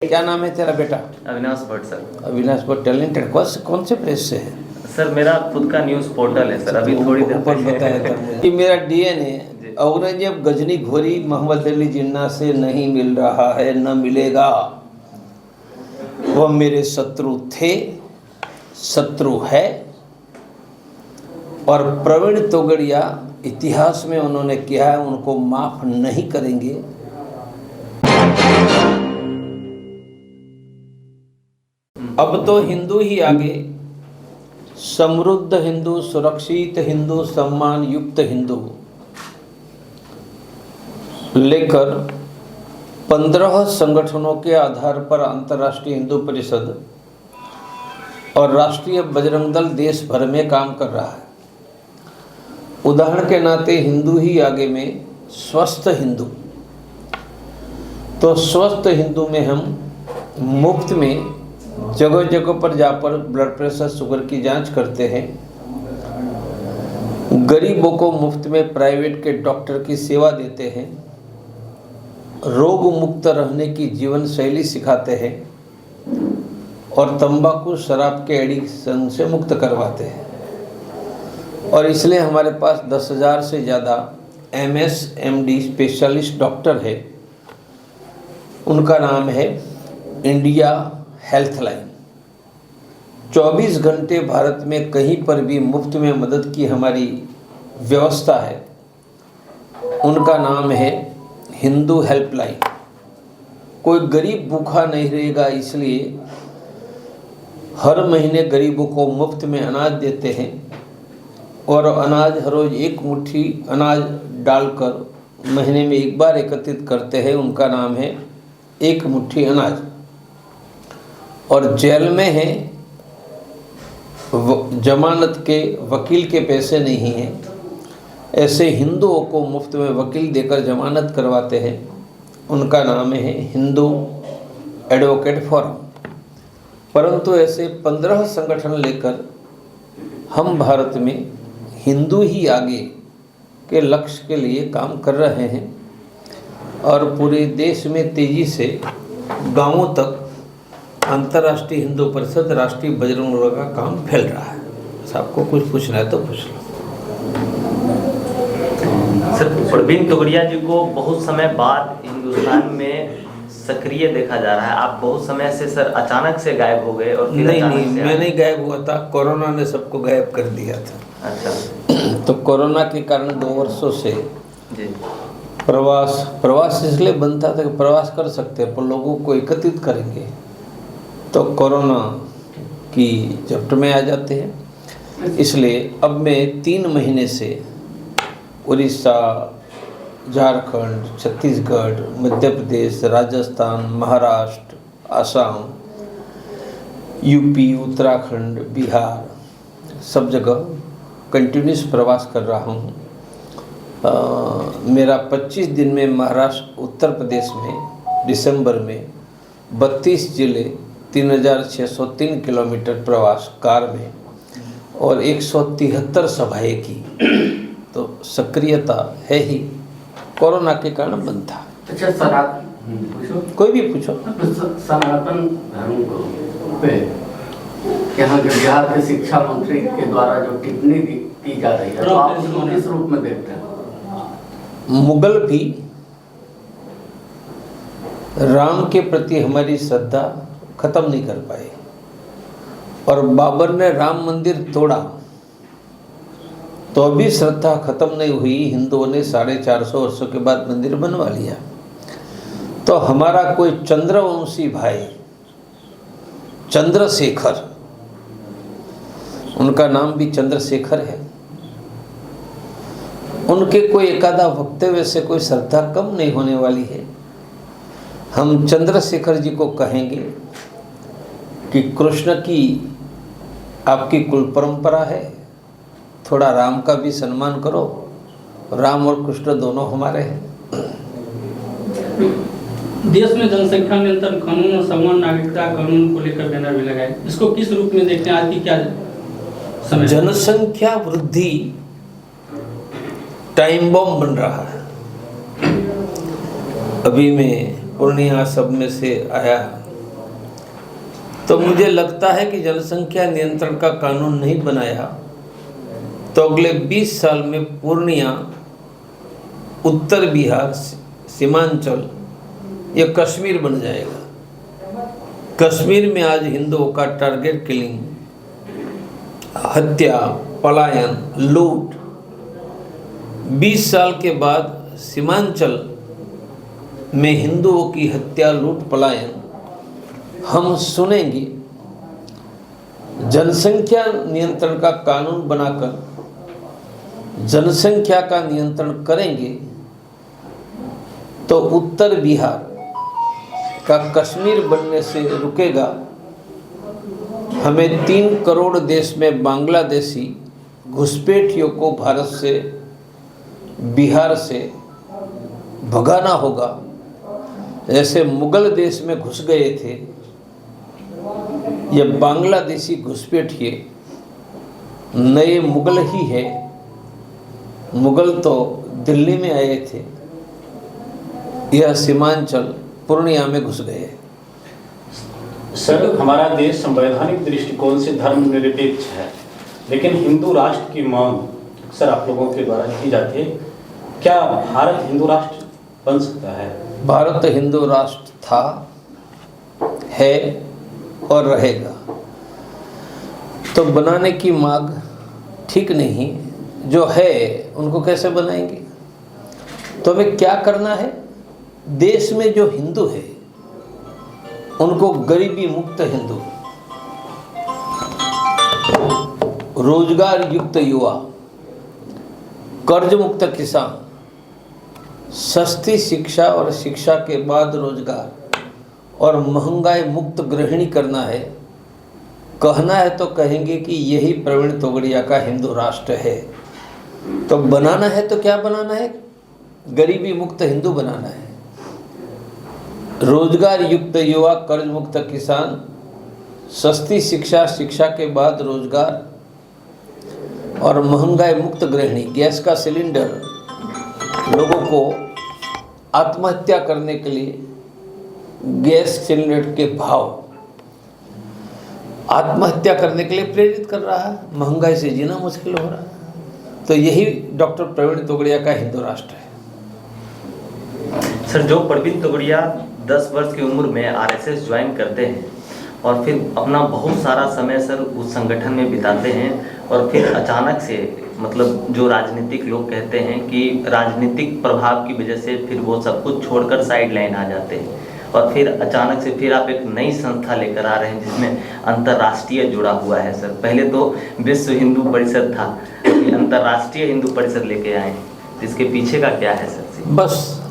क्या नाम है तेरा बेटा? अविनाश भट्ट सर। अविनाश भट्ट टैलेंटेड कौन से प्रेस से है? सर मेरा खुद का न्यूज़ पोर्टल है सर। अभी थोड़ी देर ऊपर बताया था मुझे कि मेरा डीएनए औरंगजेब गजनी घोरी मोहम्मद अली जिन्ना से नहीं मिल रहा है, न मिलेगा। वह मेरे शत्रु थे, शत्रु है। और प्रवीण तोगड़िया इतिहास में उन्होंने किया है, उनको माफ नहीं करेंगे। अब तो हिंदू ही आगे, समृद्ध हिंदू, सुरक्षित हिंदू, सम्मान युक्त हिंदू लेकर 15 संगठनों के आधार पर अंतर्राष्ट्रीय हिंदू परिषद और राष्ट्रीय बजरंग दल देश भर में काम कर रहा है। उदाहरण के नाते हिंदू ही आगे में स्वस्थ हिंदू, तो स्वस्थ हिंदू में हम मुफ्त में जगह जगह पर जाकर ब्लड प्रेशर, शुगर की जांच करते हैं। गरीबों को मुफ्त में प्राइवेट के डॉक्टर की सेवा देते हैं। रोग मुक्त रहने की जीवन शैली सिखाते हैं और तंबाकू, शराब के एडिक्शन से मुक्त करवाते हैं। और इसलिए हमारे पास 10,000 से ज़्यादा MS MD स्पेशलिस्ट डॉक्टर है। उनका नाम है इंडिया हेल्थ लाइन। 24 घंटे भारत में कहीं पर भी मुफ्त में मदद की हमारी व्यवस्था है। उनका नाम है हिंदू हेल्पलाइन। कोई गरीब भूखा नहीं रहेगा, इसलिए हर महीने गरीबों को मुफ्त में अनाज देते हैं। और अनाज हर रोज़ एक मुट्ठी अनाज डालकर महीने में एक बार एकत्रित करते हैं। उनका नाम है एक मुट्ठी अनाज। और जेल में है, जमानत के वकील के पैसे नहीं हैं, ऐसे हिंदुओं को मुफ्त में वकील देकर जमानत करवाते हैं। उनका नाम है हिंदू एडवोकेट फोरम। परंतु ऐसे 15 संगठन लेकर हम भारत में हिंदू ही आगे के लक्ष्य के लिए काम कर रहे हैं। और पूरे देश में तेज़ी से गांवों तक अंतर्राष्ट्रीय हिंदू परिषद, राष्ट्रीय बजरंग दल का काम फैल रहा है। आपको कुछ पूछना है तो पूछ लो। सर, प्रवीण तोगड़िया जी को बहुत समय बाद हिंदुस्तान में सक्रिय देखा जा रहा है। आप बहुत समय से सर अचानक से गायब हो गए। और नहीं, मैं नहीं गायब हुआ था, कोरोना ने सबको गायब कर दिया था। अच्छा। तो कोरोना के कारण 2 वर्षों से जी प्रवास इसलिए बंद था कि प्रवास कर सकते हैं पर लोगों को एकत्रित करेंगे तो कोरोना की झपट में आ जाते हैं। इसलिए अब मैं 3 महीने से उड़ीसा, झारखंड, छत्तीसगढ़, मध्य प्रदेश, राजस्थान, महाराष्ट्र, असम, यूपी, उत्तराखंड, बिहार, सब जगह कंटिन्यूस प्रवास कर रहा हूँ। मेरा 25 दिन में महाराष्ट्र, उत्तर प्रदेश में दिसंबर में 32 जिले, 3603 किलोमीटर प्रवास कार में और 173 सभाएं की। तो सक्रियता है ही, कोरोना के कारण बंद था। अच्छा सर, आप कोई भी पूछो। सनातन धर्म पे यहाँ के बिहार के शिक्षा मंत्री के द्वारा जो टिप्पणी की जा रही है, तो आप उसको किस रूप में देखते हैं? मुगल भी राम के प्रति हमारी श्रद्धा खत्म नहीं कर पाए और बाबर ने राम मंदिर तोड़ा तो भी श्रद्धा खत्म नहीं हुई। हिंदुओं ने 450 वर्षों के बाद मंदिर बनवा लिया। तो हमारा कोई चंद्रवंशी भाई चंद्रशेखर, उनका नाम भी चंद्रशेखर है, उनके कोई एकाधा वक्तव्य से कोई श्रद्धा कम नहीं होने वाली है। हम चंद्रशेखर जी को कहेंगे कि कृष्ण की आपकी कुल परंपरा है, थोड़ा राम का भी सम्मान करो। राम और कृष्ण दोनों हमारे हैं। देश में जनसंख्या नियंत्रण कानून और समान नागरिकता कानून को लेकर बैनर भी लगाए, इसको किस रूप में देखते हैं? आज की क्या समय? जनसंख्या वृद्धि टाइम बम बन रहा है। अभी मैं पूर्णिया सब में से आया तो मुझे लगता है कि जनसंख्या नियंत्रण का कानून नहीं बनाया तो अगले 20 साल में पूर्णिया, उत्तर बिहार, सीमांचल या कश्मीर बन जाएगा। कश्मीर में आज हिंदुओं का टारगेट किलिंग, हत्या, पलायन, लूट, 20 साल के बाद सीमांचल में हिंदुओं की हत्या, लूट, पलायन हम सुनेंगे। जनसंख्या नियंत्रण का कानून बनाकर जनसंख्या का नियंत्रण करेंगे तो उत्तर बिहार का कश्मीर बनने से रुकेगा। हमें 3 करोड़ देश में बांग्लादेशी घुसपैठियों को भारत से, बिहार से भगाना होगा। जैसे मुगल देश में घुस गए थे, ये बांग्लादेशी घुसपैठिए नए मुगल ही है। मुगल तो दिल्ली में आए थे, यह सीमांचल पूर्णिया में घुस गए। सर, हमारा देश संवैधानिक दृष्टिकोण से धर्मनिरपेक्ष है, लेकिन हिंदू राष्ट्र की मांग अक्सर आप लोगों के द्वारा की जाती है। क्या भारत हिंदू राष्ट्र बन सकता है? भारत हिंदू राष्ट्र था, है और रहेगा। तो बनाने की मांग ठीक नहीं, जो है उनको कैसे बनाएंगे? तो हमें क्या करना है? देश में जो हिंदू है उनको गरीबी मुक्त हिंदू, रोजगार युक्त युवा, कर्ज मुक्त किसान, सस्ती शिक्षा और शिक्षा के बाद रोजगार और महंगाई मुक्त गृहिणी करना है। कहना है तो कहेंगे कि यही प्रवीण तोगड़िया का हिंदू राष्ट्र है। तो बनाना है तो क्या बनाना है? गरीबी मुक्त हिंदू बनाना है, रोजगार युक्त युवा, कर्ज मुक्त किसान, सस्ती शिक्षा, शिक्षा के बाद रोजगार और महंगाई मुक्त गृहिणी। गैस का सिलेंडर लोगों को आत्महत्या करने के लिए, गैस सिलेंडर के भाव आत्महत्या करने के लिए प्रेरित कर रहा है। महंगाई से जीना मुश्किल हो रहा है। तो यही डॉक्टर प्रवीण तोगड़िया का हिंदू राष्ट्र है। सर, जो प्रवीण तोगड़िया 10 वर्ष की उम्र में आरएसएस ज्वाइन करते हैं और फिर अपना बहुत सारा समय सर उस संगठन में बिताते हैं और फिर अचानक से, मतलब जो राजनीतिक लोग कहते हैं कि राजनीतिक प्रभाव की वजह से फिर वो सब कुछ छोड़कर साइड लाइन आ जाते हैं और फिर अचानक से फिर आप एक नई संस्था लेकर आ रहे हैं जिसमें अंतर्राष्ट्रीय जुड़ा हुआ है। सर, पहले तो विश्व हिंदू परिषद था, अंतर्राष्ट्रीय हिंदू परिषद लेके आए, तो इसके पीछे का क्या है सर? बस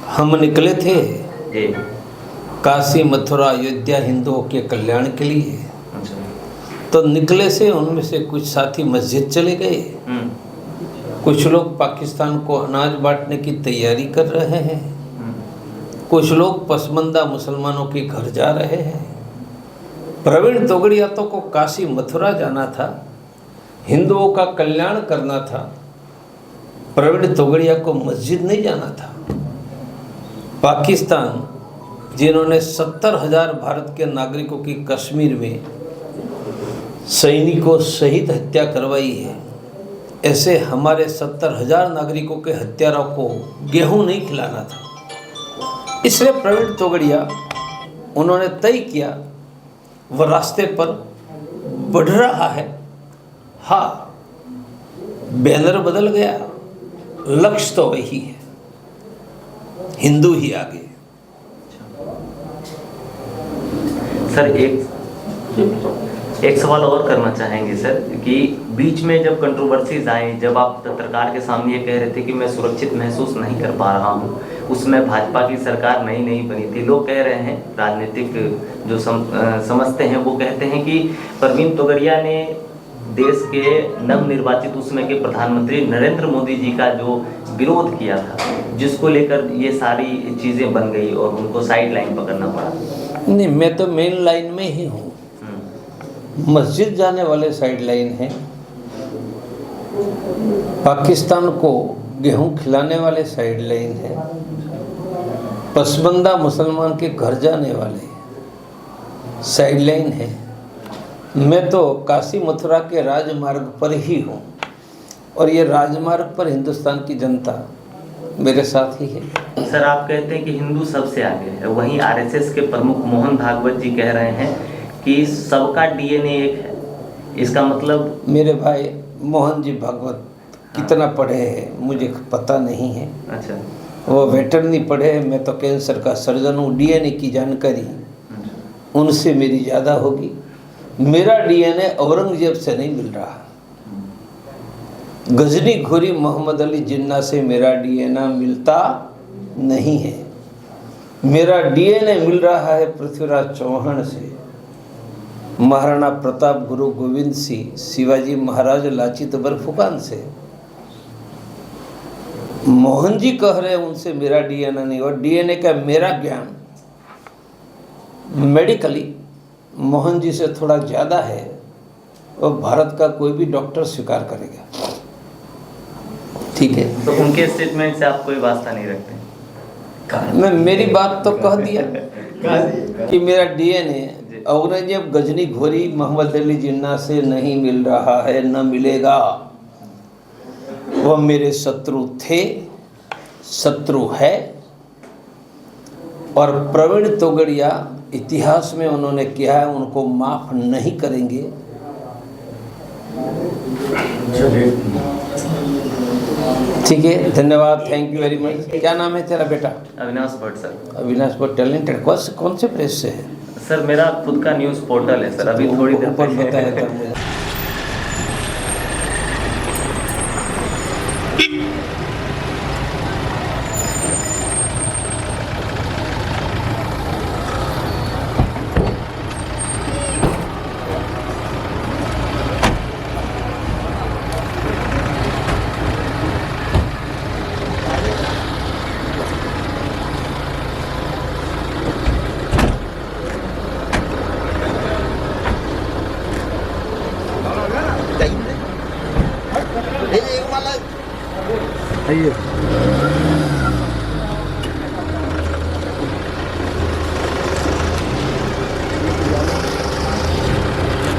हम निकले थे जी, काशी, मथुरा, अयोध्या हिंदुओं के कल्याण के लिए। अच्छा। तो निकले से उनमें से कुछ साथी मस्जिद चले गए, कुछ लोग पाकिस्तान को अनाज बांटने की तैयारी कर रहे हैं, कुछ लोग पसमंदा मुसलमानों के घर जा रहे हैं। प्रवीण तोगड़िया तो को काशी, मथुरा जाना था, हिंदुओं का कल्याण करना था। प्रवीण तोगड़िया को मस्जिद नहीं जाना था। पाकिस्तान, जिन्होंने 70,000 भारत के नागरिकों की कश्मीर में सैनिकों सहित हत्या करवाई है, ऐसे हमारे 70,000 नागरिकों के हत्यारों को गेहूं नहीं खिलाना था। इसलिए प्रवीण तोगड़िया उन्होंने तय किया, वह रास्ते पर बढ़ रहा है। हाँ, बैनर बदल गया, लक्ष्य तो वही है, हिंदू ही आगे। सर, एक सवाल और करना चाहेंगे सर कि बीच में जब कंट्रोवर्सीज आई, जब आप पत्रकार के सामने ये कह रहे थे कि मैं सुरक्षित महसूस नहीं कर पा रहा हूँ, उसमें भाजपा की सरकार नई बनी थी। लोग कह रहे हैं, राजनीतिक जो समझते हैं वो कहते हैं कि प्रवीण तोगड़िया ने देश के नवनिर्वाचित उस समय के प्रधानमंत्री नरेंद्र मोदी जी का जो विरोध किया था, जिसको लेकर ये सारी चीज़ें बन गई और उनको साइड लाइन पकड़ना पड़ा। नहीं, मैं तो मेन लाइन में ही हूँ। मस्जिद जाने वाले साइड लाइन हैं, पाकिस्तान को गेहूं खिलाने वाले साइड लाइन है, पसबंदा मुसलमान के घर जाने वाले साइडलाइन है। मैं तो काशी मथुरा के राजमार्ग पर ही हूँ और ये राजमार्ग पर हिंदुस्तान की जनता मेरे साथ ही है। सर आप कहते हैं कि हिंदू सबसे आगे है, वहीं आरएसएस के प्रमुख मोहन भागवत जी कह रहे हैं कि सबका डीएनए एक है। इसका मतलब मेरे भाई मोहन जी भागवत कितना पढ़े हैं मुझे पता नहीं है। अच्छा, वो वेटरनरी पढ़े, मैं तो कैंसर का सर्जन हूँ। डीएनए की जानकारी उनसे मेरी ज़्यादा होगी। मेरा डीएनए औरंगजेब से नहीं मिल रहा, गजनी घोरी मोहम्मद अली जिन्ना से मेरा डीएनए मिलता नहीं है। मेरा डीएनए मिल रहा है पृथ्वीराज चौहान से, महाराणा प्रताप, गुरु गोविंद सिंह, शिवाजी महाराज, लाचित बरफुकान से। मोहन जी कह रहे हैं उनसे मेरा डीएनए नहीं, और डीएनए का मेरा ज्ञान मेडिकली मोहन जी से थोड़ा ज़्यादा है और भारत का कोई भी डॉक्टर स्वीकार करेगा। ठीक है, तो उनके स्टेटमेंट से आप कोई वास्ता नहीं रखते? मैं मेरी बात तो कह दिया कि मेरा डीएनए औरंगजेब, गजनी घोरी, मोहम्मद अली जिन्ना से नहीं मिल रहा है, न मिलेगा। वह मेरे शत्रु थे, शत्रु है, और प्रवीण तोगड़िया इतिहास में उन्होंने किया है, उनको माफ नहीं करेंगे। ठीक है, धन्यवाद, थैंक यू वेरी मच। क्या नाम है तेरा बेटा? अविनाश भट्ट सर। अविनाश बहुत टैलेंटेड। कौन से प्रेस से है? सर मेरा खुद का न्यूज़ पोर्टल है सर, अभी थोड़ी देर ऊपर पहले- बताया था मुझे।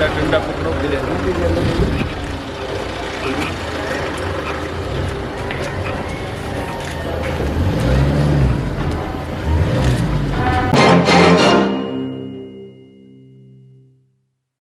डंडा पकड़ो,